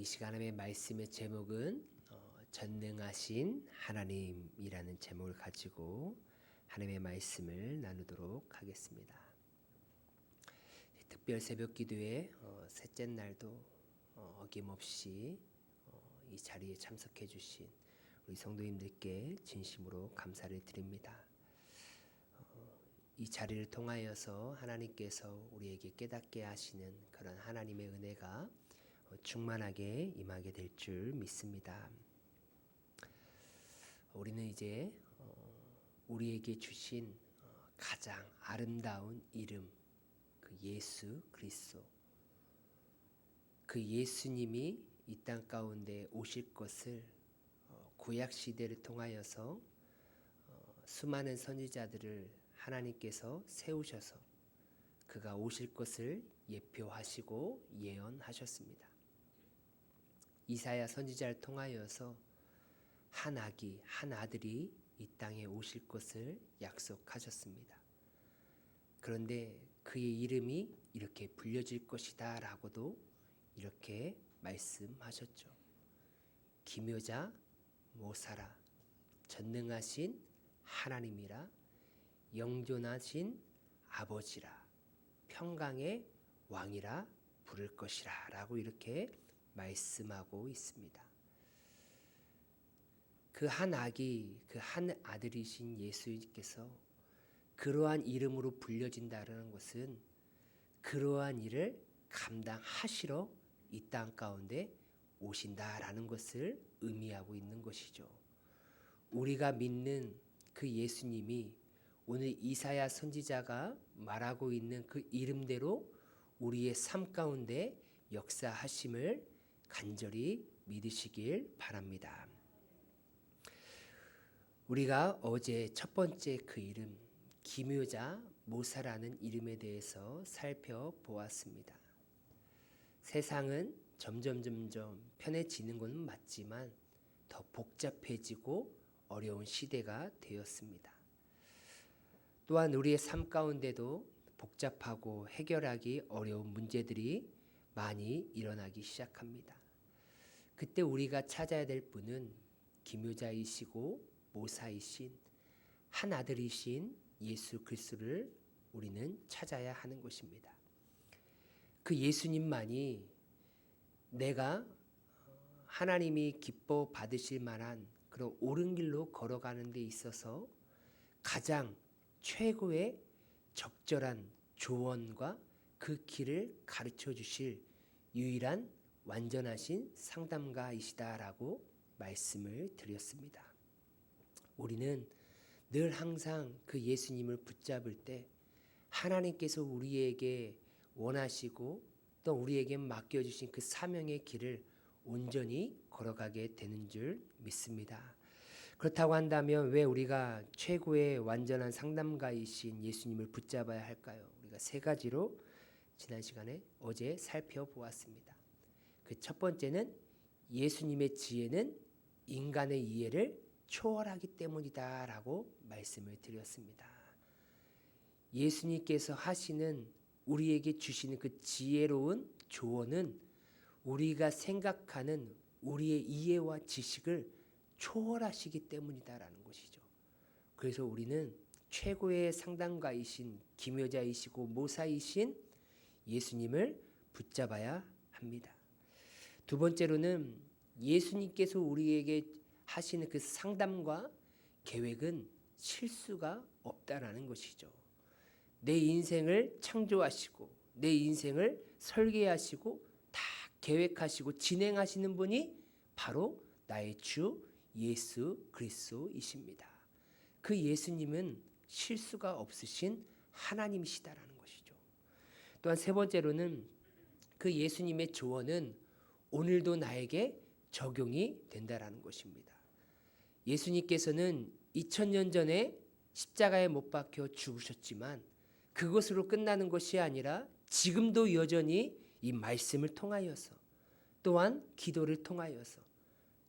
시간의 말씀의 제목은 전능하신 하나님이라는 제목을 가지고 하나님의 말씀을 나누도록 하겠습니다. 특별 새벽 기도회 셋째 날도 어김없이 이 자리에 참석해 주신 우리 성도님들께 진심으로 감사를 드립니다. 이 자리를 통하여서 하나님께서 우리에게 깨닫게 하시는 그런 하나님의 은혜가 충만하게 임하게 될 줄 믿습니다. 우리는 이제 우리에게 주신 가장 아름다운 이름, 그 예수 그리스도, 그 예수님이 이 땅 가운데 오실 것을 구약 시대를 통하여서 수많은 선지자들을 하나님께서 세우셔서 그가 오실 것을 예표하시고 예언하셨습니다. 이사야 선지자를 통하여서 한 아기, 한 아들이 이 땅에 오실 것을 약속하셨습니다. 그런데 그의 이름이 이렇게 불려질 것이다 라고도 이렇게 말씀하셨죠. 기묘자 모사라, 전능하신 하나님이라, 영존하신 아버지라, 평강의 왕이라 부를 것이라 라고 이렇게 말씀하고 있습니다. 그 한 아기, 그 한 아들이신 예수님께서 그러한 이름으로 불려진다는 것은 그러한 일을 감당하시러 이 땅 가운데 오신다라는 것을 의미하고 있는 것이죠. 우리가 믿는 그 예수님이 오늘 이사야 선지자가 말하고 있는 그 이름대로 우리의 삶 가운데 역사하심을 간절히 믿으시길 바랍니다. 우리가 어제 첫 번째 그 이름 기묘자 모사라는 이름에 대해서 살펴보았습니다. 세상은 점점 편해지는 것은 맞지만 더 복잡해지고 어려운 시대가 되었습니다. 또한 우리의 삶 가운데도 복잡하고 해결하기 어려운 문제들이 많이 일어나기 시작합니다. 그때 우리가 찾아야 될 분은 기묘자이시고 모사이신 한 아들이신 예수 그리스도를 우리는 찾아야 하는 것입니다. 그 예수님만이 내가 하나님이 기뻐 받으실 만한 그런 옳은 길로 걸어가는 데 있어서 가장 최고의 적절한 조언과 그 길을 가르쳐 주실 유일한 완전하신 상담가이시다라고 말씀을 드렸습니다. 우리는 늘 항상 그 예수님을 붙잡을 때 하나님께서 우리에게 원하시고 또 우리에게 맡겨주신 그 사명의 길을 온전히 걸어가게 되는 줄 믿습니다. 그렇다고 한다면 왜 우리가 최고의 완전한 상담가이신 예수님을 붙잡아야 할까요? 우리가 세 가지로 지난 시간에 어제 살펴보았습니다. 그 첫 번째는 예수님의 지혜는 인간의 이해를 초월하기 때문이다 라고 말씀을 드렸습니다. 예수님께서 하시는 우리에게 주시는 그 지혜로운 조언은 우리가 생각하는 우리의 이해와 지식을 초월하시기 때문이다라는 것이죠. 그래서 우리는 최고의 상담가이신 기묘자이시고 모사이신 예수님을 붙잡아야 합니다. 두 번째로는 예수님께서 우리에게 하시는 그 상담과 계획은 실수가 없다라는 것이죠. 내 인생을 창조하시고 내 인생을 설계하시고 다 계획하시고 진행하시는 분이 바로 나의 주 예수 그리스도이십니다. 그 예수님은 실수가 없으신 하나님이시다라는 것이죠. 또한 세 번째로는 그 예수님의 조언은 오늘도 나에게 적용이 된다라는 것입니다. 예수님께서는 2000년 전에 십자가에 못 박혀 죽으셨지만 그것으로 끝나는 것이 아니라 지금도 여전히 이 말씀을 통하여서 또한 기도를 통하여서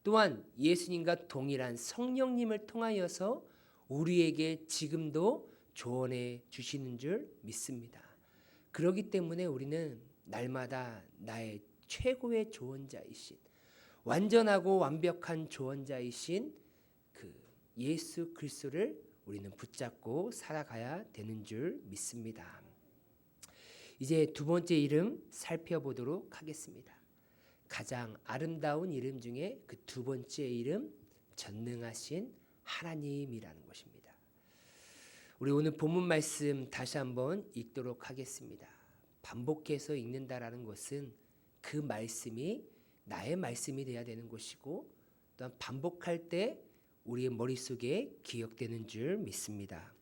또한 예수님과 동일한 성령님을 통하여서 우리에게 지금도 조언해 주시는 줄 믿습니다. 그렇기 때문에 우리는 날마다 나의 최고의 조언자이신, 완전하고 완벽한 조언자이신 그 예수 그리스도를 우리는 붙잡고 살아가야 되는 줄 믿습니다. 이제 두 번째 이름 살펴보도록 하겠습니다. 가장 아름다운 이름 중에 그 두 번째 이름, 전능하신 하나님이라는 것입니다. 우리 오늘 본문 말씀 다시 한번 읽도록 하겠습니다. 반복해서 읽는다라는 것은 그 말씀이 나의 말씀이 되어야 되는 것이고, 또한 반복할 때 우리의 머릿속에 기억되는 줄 믿습니다.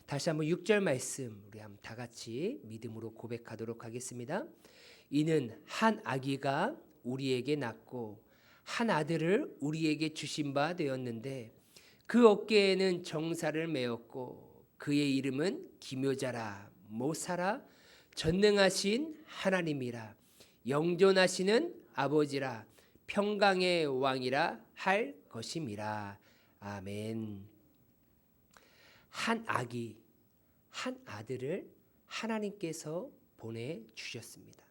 다시 한번 6절 말씀 우리 한번 다 같이 믿음으로 고백하도록 하겠습니다. 이는 한 아기가 우리에게 낳고 한 아들을 우리에게 주신 바 되었는데 그 어깨에는 정사를 메었고 그의 이름은 기묘자라 모사라 전능하신 하나님이라 영존하시는 아버지라 평강의 왕이라 할 것임이라. 아멘. 한 아기, 한 아들을 하나님께서 보내주셨습니다.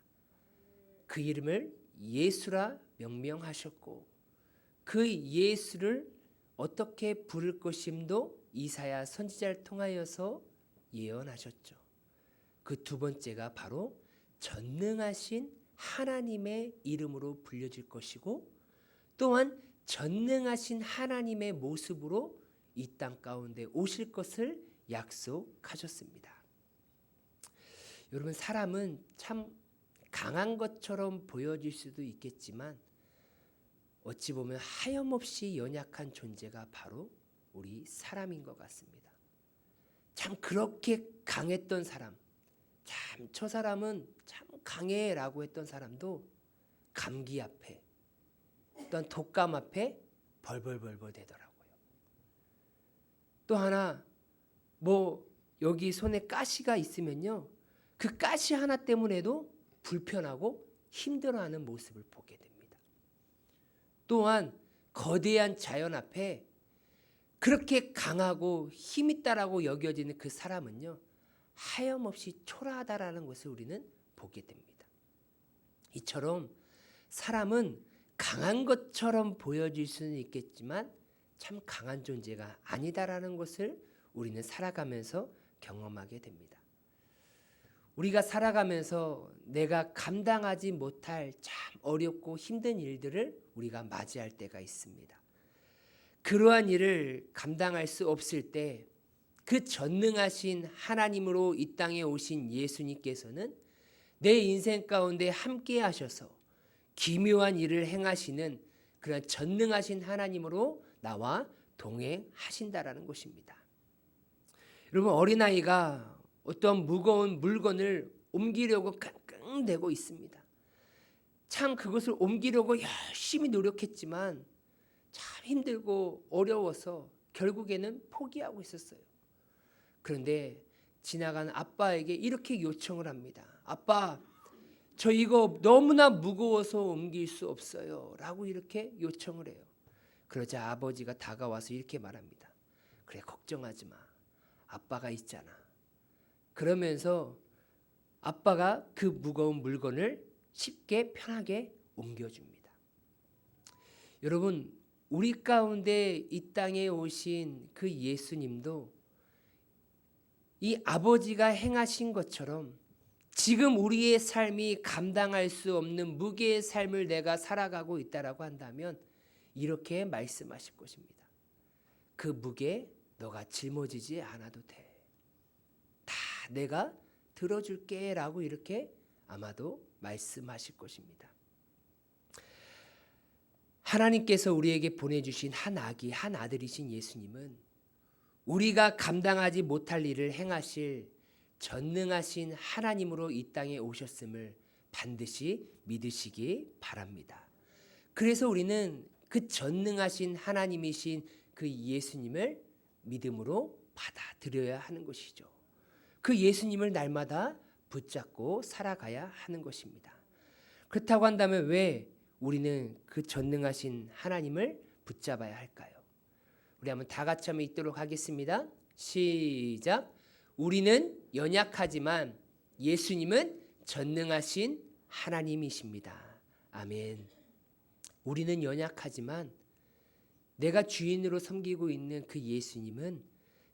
그 이름을 예수라 명명하셨고 그 예수를 어떻게 부를 것임도 이사야 선지자를 통하여서 예언하셨죠. 그 두 번째가 바로 전능하신 하나님의 이름으로 불려질 것이고, 또한 전능하신 하나님의 모습으로 이 땅 가운데 오실 것을 약속하셨습니다. 여러분, 사람은 참 강한 것처럼 보여질 수도 있겠지만 어찌 보면 하염없이 연약한 존재가 바로 우리 사람인 것 같습니다. 참 그렇게 강했던 사람, 참 저 사람은 참 강해라고 했던 사람도 감기 앞에, 또한 독감 앞에 벌벌벌벌 대더라고요. 또 하나 여기 손에 가시가 있으면요, 그 가시 하나 때문에도 불편하고 힘들어하는 모습을 보게 됩니다. 또한 거대한 자연 앞에 그렇게 강하고 힘있다라고 여겨지는 그 사람은요, 하염없이 초라하다라는 것을 우리는 보게 됩니다. 이처럼 사람은 강한 것처럼 보여질 수는 있겠지만 참 강한 존재가 아니다라는 것을 우리는 살아가면서 경험하게 됩니다. 우리가 살아가면서 내가 감당하지 못할 참 어렵고 힘든 일들을 우리가 맞이할 때가 있습니다. 그러한 일을 감당할 수 없을 때 그 전능하신 하나님으로 이 땅에 오신 예수님께서는 내 인생 가운데 함께 하셔서 기묘한 일을 행하시는 그런 전능하신 하나님으로 나와 동행하신다라는 것입니다. 여러분, 어린아이가 어떤 무거운 물건을 옮기려고 끙끙대고 있습니다. 참 그것을 옮기려고 열심히 노력했지만 참 힘들고 어려워서 결국에는 포기하고 있었어요. 그런데 지나가는 아빠에게 이렇게 요청을 합니다. 아빠, 저 이거 너무나 무거워서 옮길 수 없어요 라고 이렇게 요청을 해요. 그러자 아버지가 다가와서 이렇게 말합니다. 그래, 걱정하지 마. 아빠가 있잖아. 그러면서 아빠가 그 무거운 물건을 쉽게 편하게 옮겨줍니다. 여러분, 우리 가운데 이 땅에 오신 그 예수님도 이 아버지가 행하신 것처럼 지금 우리의 삶이 감당할 수 없는 무게의 삶을 내가 살아가고 있다라고 한다면 이렇게 말씀하실 것입니다. 그 무게 너가 짊어지지 않아도 돼. 다 내가 들어줄게 라고 이렇게 아마도 말씀하실 것입니다. 하나님께서 우리에게 보내주신 한 아기, 한 아들이신 예수님은 우리가 감당하지 못할 일을 행하실 전능하신 하나님으로 이 땅에 오셨음을 반드시 믿으시기 바랍니다. 그래서 우리는 그 전능하신 하나님이신 그 예수님을 믿음으로 받아들여야 하는 것이죠. 그 예수님을 날마다 붙잡고 살아가야 하는 것입니다. 그렇다고 한다면 왜 우리는 그 전능하신 하나님을 붙잡아야 할까요? 우리 한번 다 같이 한번 읽도록 하겠습니다. 시작. 우리는 연약하지만 예수님은 전능하신 하나님이십니다. 아멘. 우리는 연약하지만 내가 주인으로 섬기고 있는 그 예수님은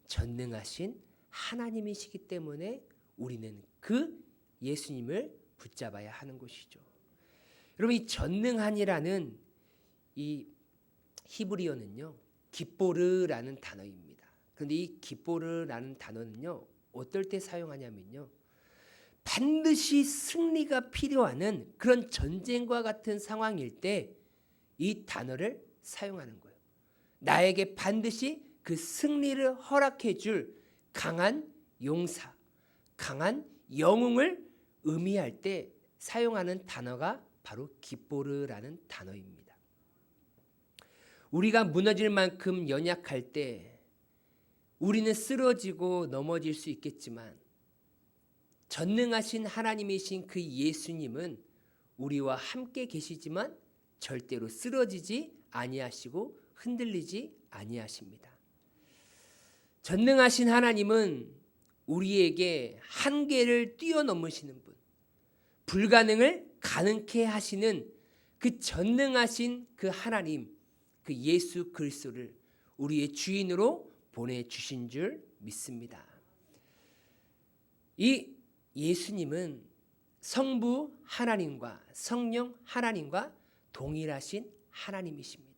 전능하신 하나님이시기 때문에 우리는 그 예수님을 붙잡아야 하는 것이죠. 여러분, 이 전능한이라는 이 히브리어는요, 기뽀르라는 단어입니다. 그런데 이 기뽀르라는 단어는요, 어떨 때 사용하냐면요, 반드시 승리가 필요한 그런 전쟁과 같은 상황일 때 이 단어를 사용하는 거예요. 나에게 반드시 그 승리를 허락해 줄 강한 용사, 강한 영웅을 의미할 때 사용하는 단어가 바로 기뽀르라는 단어입니다. 우리가 무너질 만큼 연약할 때 우리는 쓰러지고 넘어질 수 있겠지만 전능하신 하나님이신 그 예수님은 우리와 함께 계시지만 절대로 쓰러지지 아니하시고 흔들리지 아니하십니다. 전능하신 하나님은 우리에게 한계를 뛰어넘으시는 분, 불가능을 가능케 하시는 그 전능하신 그 하나님, 그 예수 그리스도를 우리의 주인으로 보내주신 줄 믿습니다. 이 예수님은 성부 하나님과 성령 하나님과 동일하신 하나님이십니다.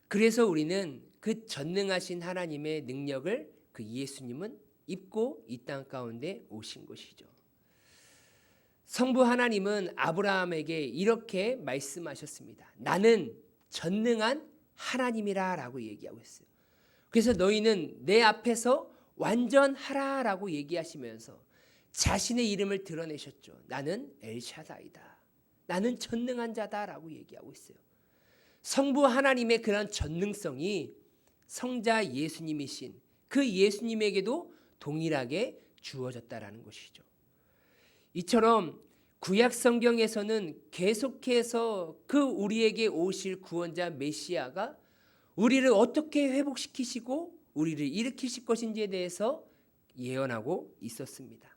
그래서 우리는 그 전능하신 하나님의 능력을 그 예수님은 입고 이 땅 가운데 오신 것이죠. 성부 하나님은 아브라함에게 이렇게 말씀하셨습니다. 나는 전능한 하나님이라 라고 얘기하고 있어요. 그래서 너희는 내 앞에서 완전하라라고 얘기하시면서 자신의 이름을 드러내셨죠. 나는 엘샤다이다. 나는 전능한 자다라고 얘기하고 있어요. 성부 하나님의 그런 전능성이 성자 예수님이신 그 예수님에게도 동일하게 주어졌다라는 것이죠. 이처럼 구약 성경에서는 계속해서 그 우리에게 오실 구원자 메시아가 우리를 어떻게 회복시키시고 우리를 일으키실 것인지에 대해서 예언하고 있었습니다.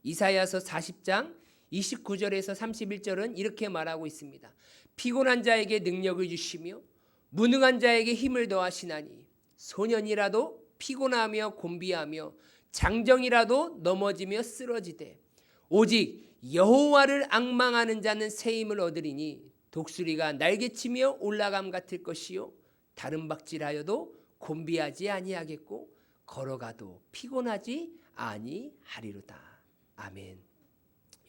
이사야서 40장 29절에서 31절은 이렇게 말하고 있습니다. 피곤한 자에게 능력을 주시며 무능한 자에게 힘을 더하시나니 소년이라도 피곤하며 곤비하며 장정이라도 넘어지며 쓰러지되 오직 여호와를 앙망하는 자는 새 힘을 얻으리니 독수리가 날개치며 올라감 같을 것이요 다른 박질하여도 곤비하지 아니하겠고 걸어가도 피곤하지 아니하리로다. 아멘.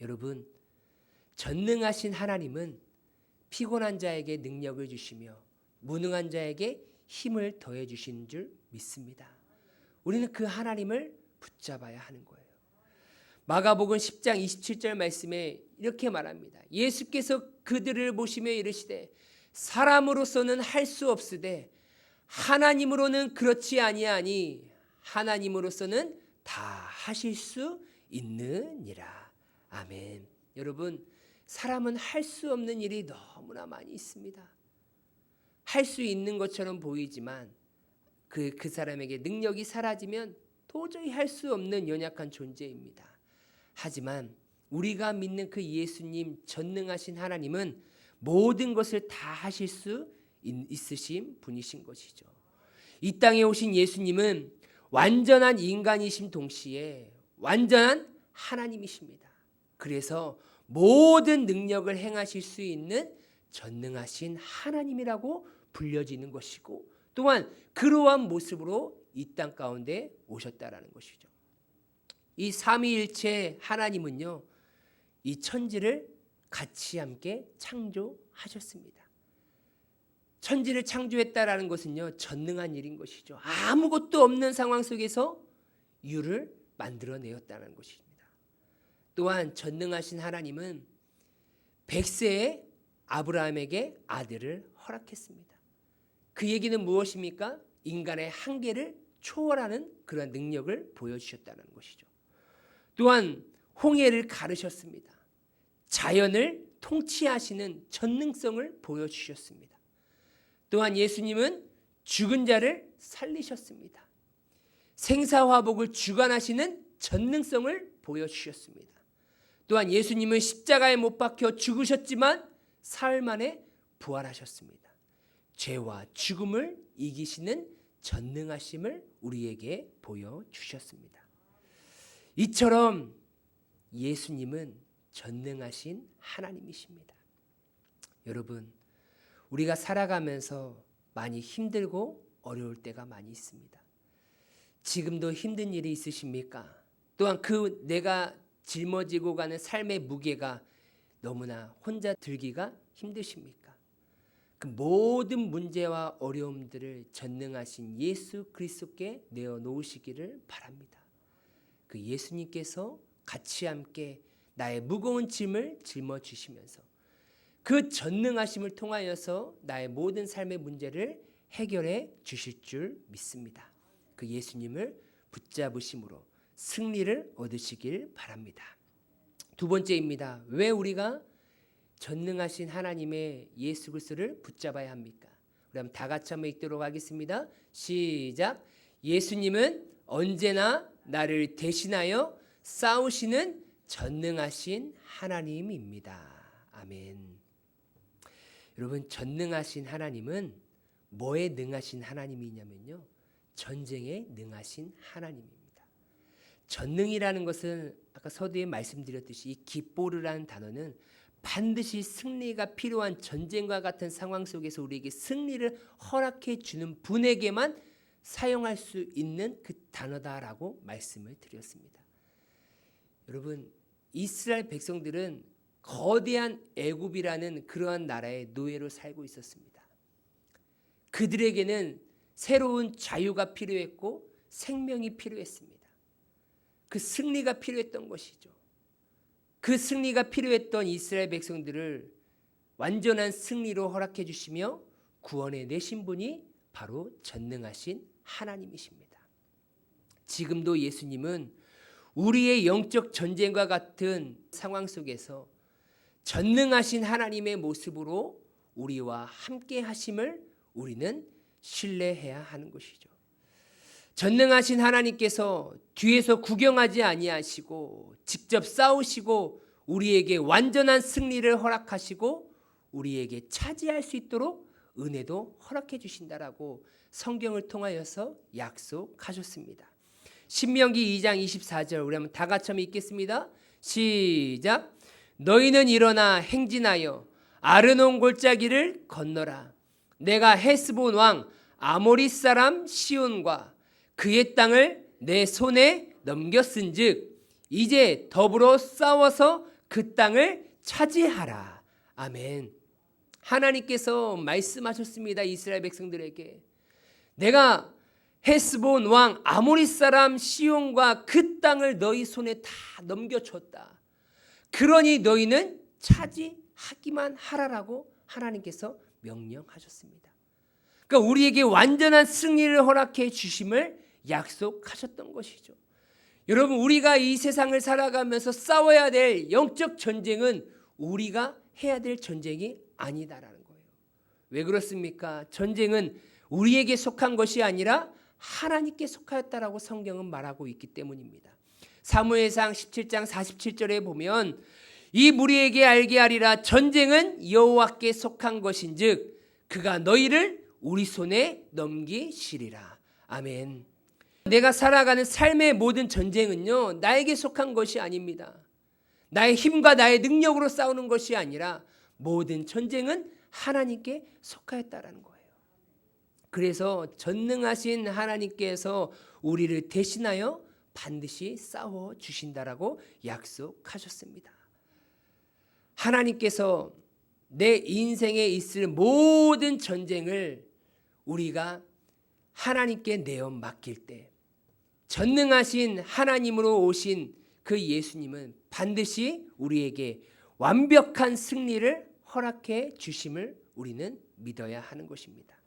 여러분, 전능하신 하나님은 피곤한 자에게 능력을 주시며 무능한 자에게 힘을 더해 주시는 줄 믿습니다. 우리는 그 하나님을 붙잡아야 하는 거예요. 마가복음 10장 27절 말씀에 이렇게 말합니다. 예수께서 그들을 보시며 이르시되 사람으로서는 할 수 없으되 하나님으로는 그렇지 아니하니 하나님으로서는 다 하실 수 있느니라. 아멘. 여러분, 사람은 할 수 없는 일이 너무나 많이 있습니다. 할 수 있는 것처럼 보이지만 그 사람에게 능력이 사라지면 도저히 할 수 없는 연약한 존재입니다. 하지만 우리가 믿는 그 예수님 전능하신 하나님은 모든 것을 다 하실 수 있으신 분이신 것이죠. 이 땅에 오신 예수님은 완전한 인간이심 동시에 완전한 하나님이십니다. 그래서 모든 능력을 행하실 수 있는 전능하신 하나님이라고 불려지는 것이고 또한 그러한 모습으로 이 땅 가운데 오셨다라는 것이죠. 이 삼위일체 하나님은요, 이 천지를 같이 함께 창조하셨습니다. 천지를 창조했다라는 것은요, 전능한 일인 것이죠. 아무것도 없는 상황 속에서 유를 만들어내었다는 것입니다. 또한 전능하신 하나님은 100세에 아브라함에게 아들을 허락했습니다. 그 얘기는 무엇입니까? 인간의 한계를 초월하는 그런 능력을 보여주셨다는 것이죠. 또한 홍해를 가르셨습니다. 자연을 통치하시는 전능성을 보여주셨습니다. 또한 예수님은 죽은 자를 살리셨습니다. 생사화복을 주관하시는 전능성을 보여주셨습니다. 또한 예수님은 십자가에 못 박혀 죽으셨지만 사흘 만에 부활하셨습니다. 죄와 죽음을 이기시는 전능하심을 우리에게 보여주셨습니다. 이처럼 예수님은 전능하신 하나님이십니다. 여러분, 우리가 살아가면서 많이 힘들고 어려울 때가 많이 있습니다. 지금도 힘든 일이 있으십니까? 또한 내가 짊어지고 가는 삶의 무게가 너무나 혼자 들기가 힘드십니까? 그 모든 문제와 어려움들을 전능하신 예수 그리스도께 내어놓으시기를 바랍니다. 그 예수님께서 같이 함께 나의 무거운 짐을 짊어지시면서 그 전능하심을 통하여서 나의 모든 삶의 문제를 해결해 주실 줄 믿습니다. 그 예수님을 붙잡으심으로 승리를 얻으시길 바랍니다. 두 번째입니다. 왜 우리가 전능하신 하나님의 예수 그리스도를 붙잡아야 합니까? 우리 한번 다 같이 한번 읽도록 하겠습니다. 시작. 예수님은 언제나 나를 대신하여 싸우시는 전능하신 하나님입니다. 아멘. 여러분, 전능하신 하나님은 뭐에 능하신 하나님이냐면요, 전쟁에 능하신 하나님입니다. 전능이라는 것은 아까 서두에 말씀드렸듯이 이 기뽀르라는 단어는 반드시 승리가 필요한 전쟁과 같은 상황 속에서 우리에게 승리를 허락해 주는 분에게만 사용할 수 있는 그 단어다라고 말씀을 드렸습니다. 여러분, 이스라엘 백성들은 거대한 애굽이라는 그러한 나라의 노예로 살고 있었습니다. 그들에게는 새로운 자유가 필요했고 생명이 필요했습니다. 그 승리가 필요했던 것이죠. 그 승리가 필요했던 이스라엘 백성들을 완전한 승리로 허락해 주시며 구원해 내신 분이 바로 전능하신 하나님이십니다. 지금도 예수님은 우리의 영적 전쟁과 같은 상황 속에서 전능하신 하나님의 모습으로 우리와 함께 하심을 우리는 신뢰해야 하는 것이죠. 전능하신 하나님께서 뒤에서 구경하지 아니하시고 직접 싸우시고 우리에게 완전한 승리를 허락하시고 우리에게 차지할 수 있도록 은혜도 허락해 주신다라고 성경을 통하여서 약속하셨습니다. 신명기 2장 24절 우리 한번 다 같이 한번 읽겠습니다. 시작. 너희는 일어나 행진하여 아르논 골짜기를 건너라. 내가 헤스본 왕 아모리 사람 시온과 그의 땅을 내 손에 넘겼은즉 이제 더불어 싸워서 그 땅을 차지하라. 아멘. 하나님께서 말씀하셨습니다. 이스라엘 백성들에게 내가 헤스본 왕 아모리 사람 시온과 그 땅을 너희 손에 다 넘겨줬다. 그러니 너희는 차지하기만 하라라고 하나님께서 명령하셨습니다. 그러니까 우리에게 완전한 승리를 허락해 주심을 약속하셨던 것이죠. 여러분, 우리가 이 세상을 살아가면서 싸워야 될 영적 전쟁은 우리가 해야 될 전쟁이 아니다라는 거예요. 왜 그렇습니까? 전쟁은 우리에게 속한 것이 아니라 하나님께 속하였다라고 성경은 말하고 있기 때문입니다. 사무엘상 17장 47절에 보면 이 무리에게 알게 하리라. 전쟁은 여호와께 속한 것인즉 그가 너희를 우리 손에 넘기시리라. 아멘. 내가 살아가는 삶의 모든 전쟁은요, 나에게 속한 것이 아닙니다. 나의 힘과 나의 능력으로 싸우는 것이 아니라 모든 전쟁은 하나님께 속하였다라는 거예요. 그래서 전능하신 하나님께서 우리를 대신하여 반드시 싸워 주신다라고 약속하셨습니다. 하나님께서 내 인생에 있을 모든 전쟁을 우리가 하나님께 내어 맡길 때 전능하신 하나님으로 오신 그 예수님은 반드시 우리에게 완벽한 승리를 허락해 주심을 우리는 믿어야 하는 것입니다.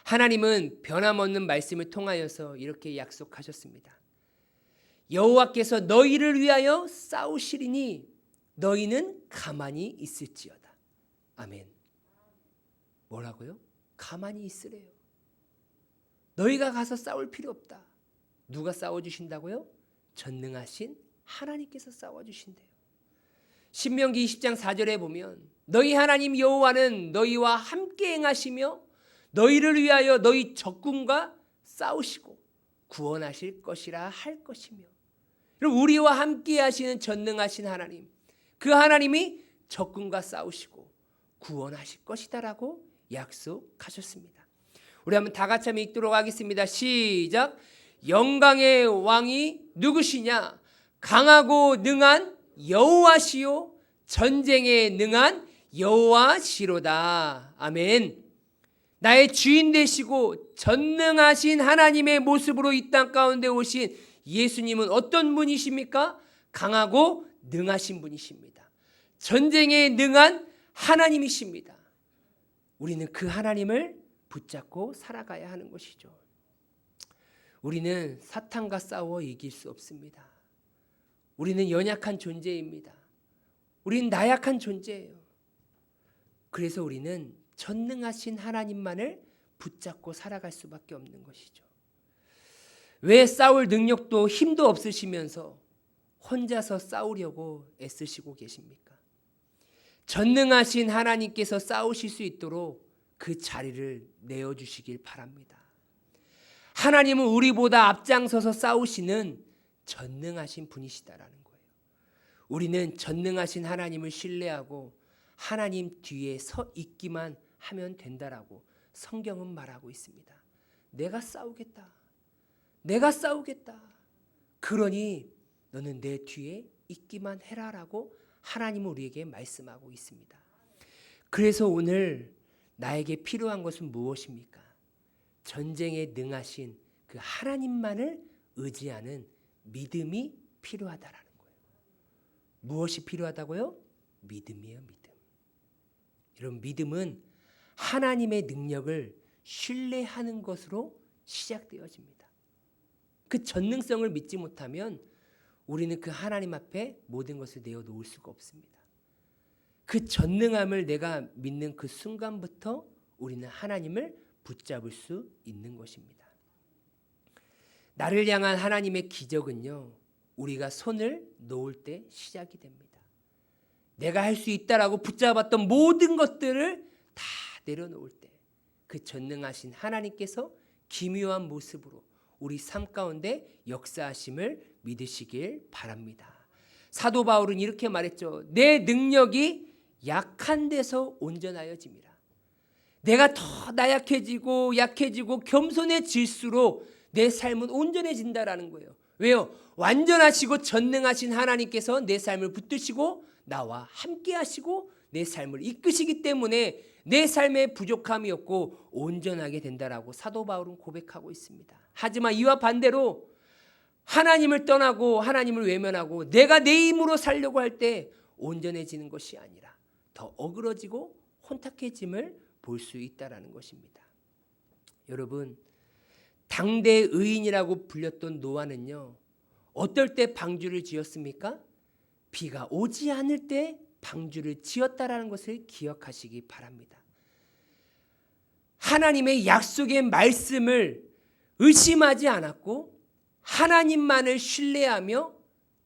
하나님은 변함없는 말씀을 통하여서 이렇게 약속하셨습니다. 여호와께서 너희를 위하여 싸우시리니 너희는 가만히 있을지어다. 아멘. 뭐라고요? 가만히 있으래요. 너희가 가서 싸울 필요 없다. 누가 싸워주신다고요? 전능하신 하나님께서 싸워주신대요. 신명기 20장 4절에 보면 너희 하나님 여호와는 너희와 함께 행하시며 너희를 위하여 너희 적군과 싸우시고 구원하실 것이라 할 것이며. 여러분, 우리와 함께 하시는 전능하신 하나님, 그 하나님이 적군과 싸우시고 구원하실 것이다라고 약속하셨습니다. 우리 한번 다 같이 한번 읽도록 하겠습니다. 시작. 영광의 왕이 누구시냐? 강하고 능한 여호와시요 전쟁에 능한 여호와시로다. 아멘. 나의 주인 되시고 전능하신 하나님의 모습으로 이 땅 가운데 오신 예수님은 어떤 분이십니까? 강하고 능하신 분이십니다. 전쟁에 능한 하나님이십니다. 우리는 그 하나님을 붙잡고 살아가야 하는 것이죠. 우리는 사탄과 싸워 이길 수 없습니다. 우리는 연약한 존재입니다. 우리는 나약한 존재예요. 그래서 우리는 전능하신 하나님만을 붙잡고 살아갈 수밖에 없는 것이죠. 왜 싸울 능력도 힘도 없으시면서 혼자서 싸우려고 애쓰시고 계십니까? 전능하신 하나님께서 싸우실 수 있도록 그 자리를 내어주시길 바랍니다. 하나님은 우리보다 앞장서서 싸우시는 전능하신 분이시다라는 거예요. 우리는 전능하신 하나님을 신뢰하고 하나님 뒤에 서 있기만 하면 된다라고 성경은 말하고 있습니다. 내가 싸우겠다. 내가 싸우겠다. 그러니 너는 내 뒤에 있기만 해라라고 하나님은 우리에게 말씀하고 있습니다. 그래서 오늘 나에게 필요한 것은 무엇입니까? 전쟁에 능하신 그 하나님만을 의지하는 믿음이 필요하다라는 거예요. 무엇이 필요하다고요? 믿음이에요, 믿음. 여러분, 믿음은 하나님의 능력을 신뢰하는 것으로 시작되어집니다. 그 전능성을 믿지 못하면 우리는 그 하나님 앞에 모든 것을 내어놓을 수가 없습니다. 그 전능함을 내가 믿는 그 순간부터 우리는 하나님을 붙잡을 수 있는 것입니다. 나를 향한 하나님의 기적은요, 우리가 손을 놓을 때 시작이 됩니다. 내가 할 수 있다라고 붙잡았던 모든 것들을 다 내려놓을 때 그 전능하신 하나님께서 기묘한 모습으로 우리 삶 가운데 역사하심을 믿으시길 바랍니다. 사도 바울은 이렇게 말했죠. 내 능력이 약한 데서 온전하여짐이라. 내가 더 나약해지고 약해지고 겸손해질수록 내 삶은 온전해진다라는 거예요. 왜요? 완전하시고 전능하신 하나님께서 내 삶을 붙드시고 나와 함께 하시고 내 삶을 이끄시기 때문에 내 삶에 부족함이 없고 온전하게 된다라고 사도 바울은 고백하고 있습니다. 하지만 이와 반대로 하나님을 떠나고 하나님을 외면하고 내가 내 힘으로 살려고 할 때 온전해지는 것이 아니라 더 어그러지고 혼탁해짐을 볼 수 있다라는 것입니다. 여러분, 당대 의인이라고 불렸던 노아는요, 어떨 때 방주를 지었습니까? 비가 오지 않을 때 방주를 지었다라는 것을 기억하시기 바랍니다. 하나님의 약속의 말씀을 의심하지 않았고 하나님만을 신뢰하며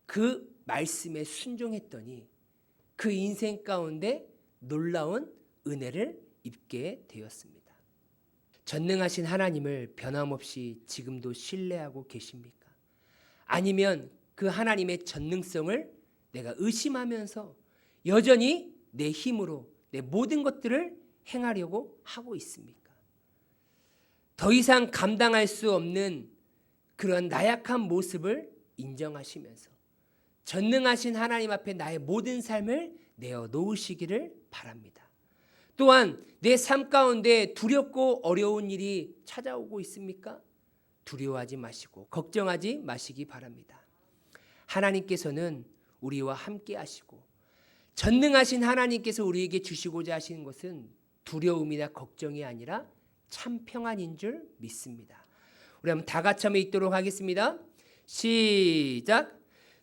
그 말씀에 순종했더니 그 인생 가운데 놀라운 은혜를 입게 되었습니다. 전능하신 하나님을 변함없이 지금도 신뢰하고 계십니까? 아니면 그 하나님의 전능성을 내가 의심하면서 여전히 내 힘으로 내 모든 것들을 행하려고 하고 있습니까? 더 이상 감당할 수 없는 그런 나약한 모습을 인정하시면서 전능하신 하나님 앞에 나의 모든 삶을 내어놓으시기를 바랍니다. 또한 내 삶 가운데 두렵고 어려운 일이 찾아오고 있습니까? 두려워하지 마시고 걱정하지 마시기 바랍니다. 하나님께서는 우리와 함께 하시고 전능하신 하나님께서 우리에게 주시고자 하시는 것은 두려움이나 걱정이 아니라 참 평안인 줄 믿습니다. 우리 한번 다 같이 한번 읽도록 하겠습니다. 시작.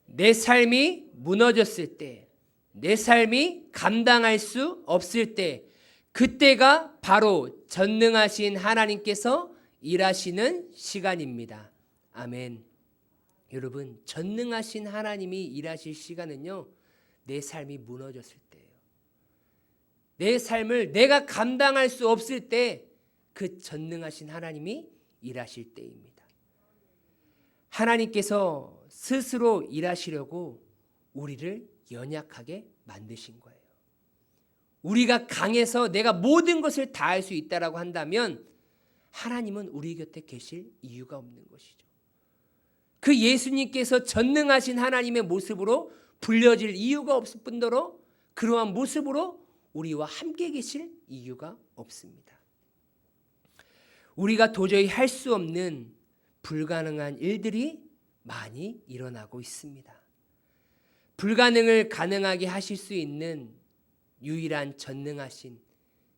내 삶이 무너졌을 때, 내 삶이 감당할 수 없을 때, 그때가 바로 전능하신 하나님께서 일하시는 시간입니다. 아멘. 여러분, 전능하신 하나님이 일하실 시간은요, 내 삶이 무너졌을 때예요. 내 삶을 내가 감당할 수 없을 때 그 전능하신 하나님이 일하실 때입니다. 하나님께서 스스로 일하시려고 우리를 연약하게 만드신 거예요. 우리가 강해서 내가 모든 것을 다 할 수 있다라고 한다면 하나님은 우리 곁에 계실 이유가 없는 것이죠. 그 예수님께서 전능하신 하나님의 모습으로 불려질 이유가 없을 뿐더러 그러한 모습으로 우리와 함께 계실 이유가 없습니다. 우리가 도저히 할 수 없는 불가능한 일들이 많이 일어나고 있습니다. 불가능을 가능하게 하실 수 있는 유일한 전능하신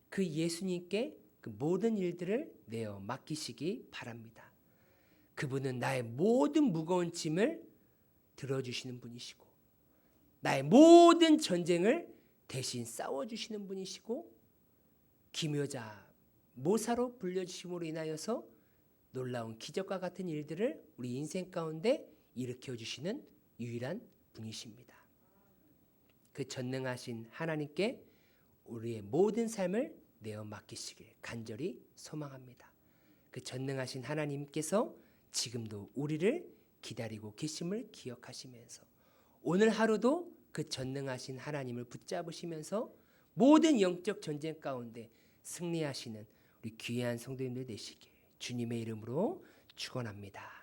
그 예수님께 그 모든 일들을 내어 맡기시기 바랍니다. 그분은 나의 모든 무거운 짐을 들어주시는 분이시고 나의 모든 전쟁을 대신 싸워주시는 분이시고 기묘자 모사로 불려주심으로 인하여서 놀라운 기적과 같은 일들을 우리 인생 가운데 일으켜주시는 유일한 분이십니다. 그 전능하신 하나님께 우리의 모든 삶을 내어 맡기시길 간절히 소망합니다. 그 전능하신 하나님께서 지금도 우리를 기다리고 계심을 기억하시면서 오늘 하루도 그 전능하신 하나님을 붙잡으시면서 모든 영적 전쟁 가운데 승리하시는 우리 귀한 성도님들 되시길 주님의 이름으로 축원합니다.